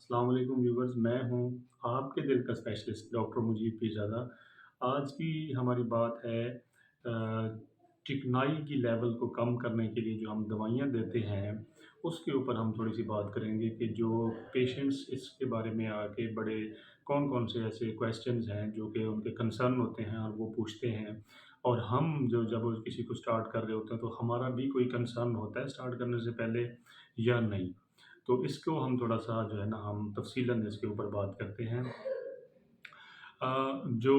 अस्सलाम वालेकुम व्यूवर्स, मैं हूँ आपके दिल का स्पेशलिस्ट डॉक्टर मुजीब पीरज़ादा। आज की हमारी बात है चिकनाई की लेवल को कम करने के लिए जो हम दवाइयाँ देते हैं, उसके ऊपर हम थोड़ी-सी बात करेंगे कि जो पेशेंट्स इसके बारे में आके बड़े कौन-कौन से ऐसे क्वेश्चन्स हैं जो कि उनके कंसर्न होते हैं और वो पूछते हैं। और हम जो जब किसी को स्टार्ट कर रहे होते हैं, तो हमारा भी कोई कंसर्न होता है स्टार्ट करने से पहले या नहीं? तो इसको हम थोड़ा-सा जो है ना हम तफ़सीलन इसके ऊपर बात करते हैं। अ, जो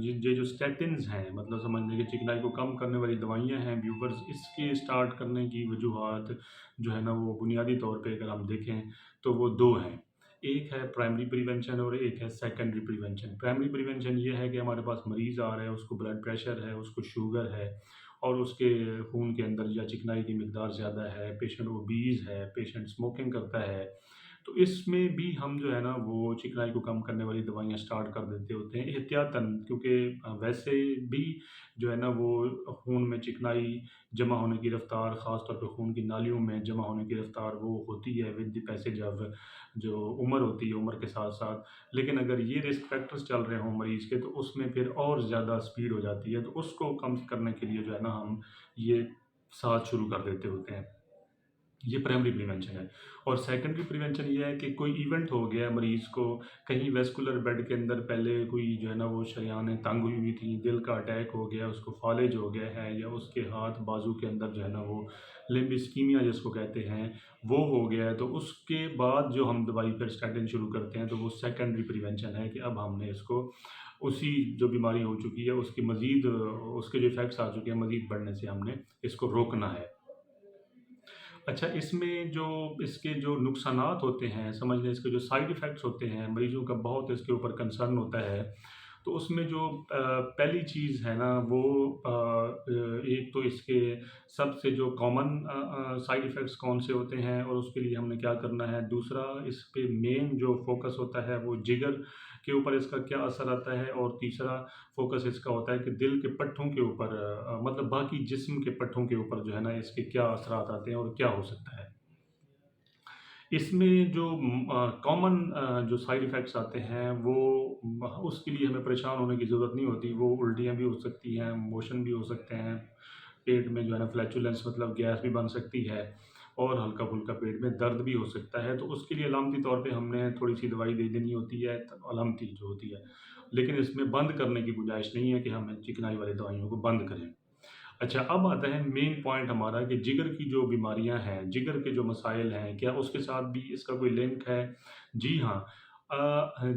ये जो स्टैटिन्स हैं मतलब समझ लें कि चिकनाई को कम करने वाली दवाइयाँ हैं व्यूवर्स, इसके स्टार्ट करने की वजूहात जो है ना वो बुनियादी तौर पे अगर हम देखें तो वो 2 हैं। एक है प्राइमरी प्रिवेंशन और एक है सेकेंडरी प्रिवेंशन। प्राइमरी प्रिवेंशन ये है कि हमारे पास मरीज़ आ रहा है, उसको ब्लड प्रेशर है, उसको शुगर है और उसके खून के अंदर या चिकनाई की मिकदार ज़्यादा है, पेशेंट ओबीज़ है, पेशेंट स्मोकिंग करता है। तो इसमें भी हम जो है ना वो चिकनाई को कम करने वाली दवाइयाँ स्टार्ट कर देते होते हैं एहतियातन, क्योंकि वैसे भी जो है ना वो खून में चिकनाई जमा होने की रफ़्तार, ख़ास तौर पे खून की नालियों में जमा होने की रफ़्तार वो होती है विद द पैसेज ऑफ जो उम्र होती है, उम्र के साथ-साथ। लेकिन अगर ये रिस्क फैक्टर्स चल रहे हों मरीज़ के तो उसमें फिर और ज़्यादा स्पीड हो जाती है, तो उसको कम करने के लिए जो है ना हम ये साथ शुरू कर देते होते हैं। ये प्राइमरी प्रिवेंशन है। और सेकेंडरी प्रिवेंशन ये है कि कोई इवेंट हो गया मरीज़ को, कहीं वेस्कुलर बेड के अंदर पहले कोई जो है ना वो शरेआनें तंग हुई हुई थी, दिल का अटैक हो गया, उसको फ़ालिज हो गया है या उसके हाथ बाजू के अंदर जो है ना वो लिम्ब इस्कीमिया जिसको कहते हैं, वो हो गया है, तो उसके बाद जो हम दवाई फिर स्टैटिन शुरू करते हैं, तो वो सेकेंडरी प्रिवेंशन है कि अब हमने इसको उसी जो बीमारी हो चुकी है उसकी मज़ीद उसके जो इफ़ेक्ट्स आ चुके हैं, मज़ीद बढ़ने से हमने इसको रोकना है। अच्छा, इसमें जो इसके जो नुकसानात होते हैं, समझ लें इसके जो साइड इफ़ेक्ट्स होते हैं, मरीज़ों का बहुत इसके ऊपर कंसर्न होता है। तो उसमें जो पहली चीज़ है ना वो एक तो इसके सबसे जो कॉमन साइड इफ़ेक्ट्स कौन से होते हैं और उसके लिए हमने क्या करना है। दूसरा इस पे मेन जो फ़ोकस होता है वो जिगर के ऊपर इसका क्या असर आता है और तीसरा फ़ोकस इसका होता है कि दिल के पट्ठों के ऊपर मतलब बाकी जिस्म के पट्ठों के ऊपर जो है ना इसके क्या असरात आते हैं और क्या हो सकता है। इसमें जो कॉमन जो साइड इफ़ेक्ट्स आते हैं वो उसके लिए हमें परेशान होने की ज़रूरत नहीं होती। वो उल्टियाँ भी हो सकती हैं, मोशन भी हो सकते हैं, पेट में जो है ना फ्लैचुलेंस मतलब गैस भी बन सकती है और हल्का-फुल्का पेट में दर्द भी हो सकता है। तो उसके लिए अलामती तौर पे हमने थोड़ी-सी दवाई दे देनी होती है त अलामती जो होती है। लेकिन इसमें बंद करने की गुंजाइश नहीं है कि हम चिकनाई वाली दवाइयों को बंद करें। अच्छा, अब आता है मेन पॉइंट हमारा कि जिगर की जो बीमारियाँ हैं, जिगर के जो मसाइल हैं, क्या उसके साथ भी इसका कोई लिंक है? जी हाँ।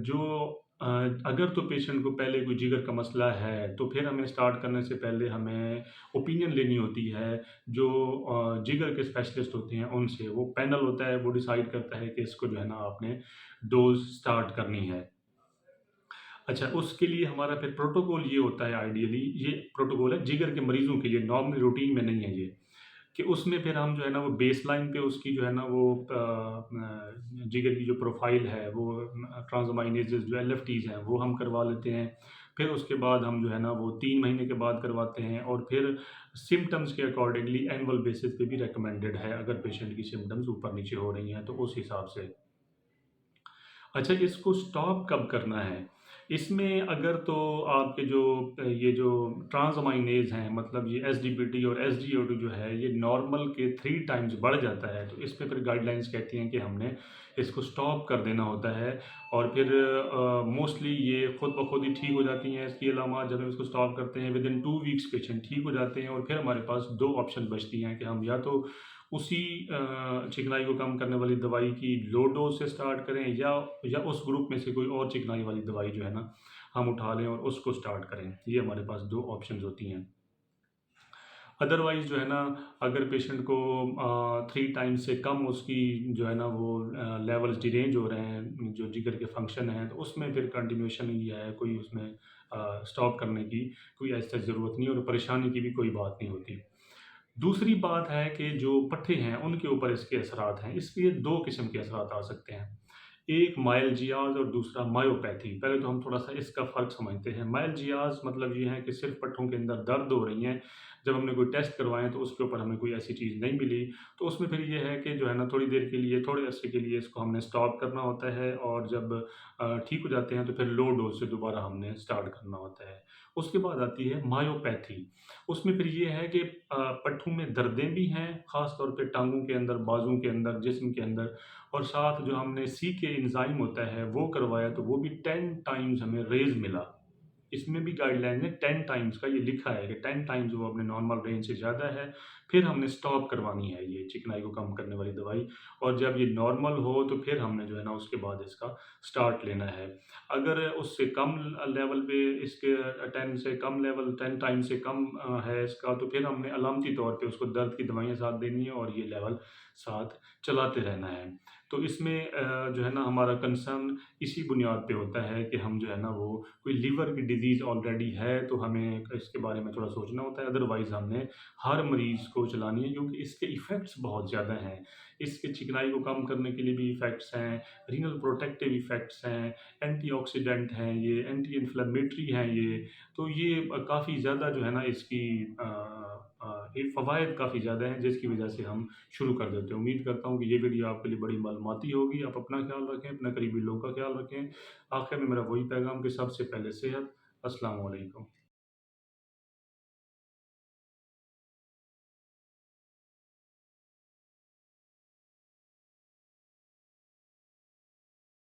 जो अगर तो पेशेंट को पहले कोई जिगर का मसला है, तो फिर हमें स्टार्ट करने से पहले हमें ओपिनियन लेनी होती है, जो जिगर के स्पेशलिस्ट होते हैं उनसे। वो पैनल होता है, वो डिसाइड करता है कि इसको जो है ना आपने डोज़ स्टार्ट करनी है। अच्छा, उसके लिए हमारा फिर प्रोटोकॉल ये होता है आइडियली ये प्रोटोकॉल है जिगर के मरीज़ों के लिए, नॉर्मली रूटीन में नहीं है ये, कि उसमें फिर हम जो है ना वो बेसलाइन पे उसकी जो है ना वो जिगर की जो प्रोफ़ाइल है, वो ट्रांसअमाइनेज़ेज़ जो एलएफटीज़ हैं, वो हम करवा लेते हैं। फिर उसके बाद हम जो है ना वो 3 महीने के बाद करवाते हैं और फिर सिम्पटम्स के अकॉर्डिंगली एनुअल बेसिस पे भी रिकमेंडेड है, अगर पेशेंट की सिम्पटम्स ऊपर-नीचे हो रही हैं, तो उस हिसाब से। अच्छा, इसको स्टॉप कब करना है? इसमें अगर तो आपके जो ये जो ट्रांसअमाइनेज़ हैं मतलब ये एसजीपीटी और एसजीओटी जो है ये नॉर्मल के 3 टाइम्स बढ़ जाता है, तो इस पे फिर गाइडलाइंस कहती हैं कि हमने इसको स्टॉप कर देना होता है और फिर मोस्टली ये खुद ब खुद ही ठीक हो जाती हैं। इसके अलावा जब हम इसको स्टॉप करते हैं विदिन 2 वीक्स पेशेंट ठीक हो जाते हैं और फिर हमारे पास 2 ऑप्शन बचती हैं कि हम या तो उसी चिकनाई को कम करने वाली दवाई की लो डोज़ से स्टार्ट करें या उस ग्रुप में से कोई और चिकनाई वाली दवाई जो है ना, हम उठा लें और उसको स्टार्ट करें। ये हमारे पास 2 ऑप्शंस होती हैं। अदरवाइज़ जो है ना, अगर पेशेंट को 3 टाइम्स से कम उसकी जो है ना वो लेवल्स डिरेंज हो रहे हैं, जो जिगर के फंक्शन हैं, तो उसमें फिर कंटिन्यूएशन ही है, कोई उसमें स्टॉप करने की कोई ऐसा ज़रूरत नहीं और परेशानी की भी कोई बात नहीं होती। दूसरी बात है कि जो पट्ठे हैं, उनके ऊपर इसके असरात हैं। इसके 2 किस्म के असरात आ सकते हैं। एक माइल्जियाज़ और दूसरा मायोपैथी। पहले तो हम थोड़ा-सा इसका फ़र्क समझते हैं। माइल्जियाज़ मतलब ये है कि सिर्फ़ पट्ठों के अंदर दर्द हो रही हैं, जब हमने कोई टेस्ट करवाए तो उसके ऊपर हमें कोई ऐसी चीज़ नहीं मिली। तो उसमें फिर ये है कि जो है ना थोड़ी देर के लिए, थोड़े अरसे के लिए इसको हमने स्टॉप करना होता है और जब ठीक हो जाते हैं तो फिर लो डोज़ से दोबारा हमने स्टार्ट करना होता है। उसके बाद आती है मायोपैथी। उसमें फिर ये है कि पट्ठों में दर्दें भी हैं, ख़ास तौर पे टाँगों के अंदर, बाजुओं के अंदर, जिस्म के अंदर, और साथ जो हमने सीके एंजाइम होता है वो करवाया तो वो भी 10 टाइम्स हमें रेज़ मिला। इसमें भी गाइडलाइन में 10 टाइम्स का ये लिखा है कि 10 टाइम्स वो अपने नॉर्मल रेंज से ज़्यादा है, फिर हमने स्टॉप करवानी है ये चिकनाई को कम करने वाली दवाई, और जब ये नॉर्मल हो तो फिर हमने जो है ना उसके बाद इसका स्टार्ट लेना है। अगर उससे कम लेवल पे इसके 10 से कम लेवल, 10 टाइम से कम है इसका, तो फिर हमने अलामती तौर पे उसको दर्द की दवाइयाँ साथ देनी है और ये लेवल साथ चलाते रहना है। तो इसमें जो है ना हमारा कंसर्न इसी बुनियाद पे होता है कि हम जो है ना वो कोई लीवर की डिज़ीज़ ऑलरेडी है तो हमें इसके बारे में थोड़ा सोचना होता है, अदरवाइज़ हमने हर मरीज़ को चलानी है क्योंकि इसके इफ़ेक्ट्स बहुत ज़्यादा हैं। इसके चिकनाई को कम करने के लिए भी इफ़ेक्ट्स हैं, रीनल प्रोटेक्टिव इफ़ेक्ट्स हैं, एंटीऑक्सीडेंट हैं ये, एंटी इन्फ्लेमेटरी हैं ये। तो ये काफ़ी ज़्यादा जो है ना इसकी ये फ़वाइद काफ़ी ज़्यादा हैं जिसकी वजह से हम शुरू कर देते हैं। उम्मीद करता हूँ कि ये वीडियो आपके लिए बड़ी मालूमाती होगी। आप अपना ख़्याल रखें, अपने करीबी लोगों का ख़्याल रखें। आख़िर में मेरा वही पैगाम कि सबसे पहले सेहत। अस्सलामु अलैकुम।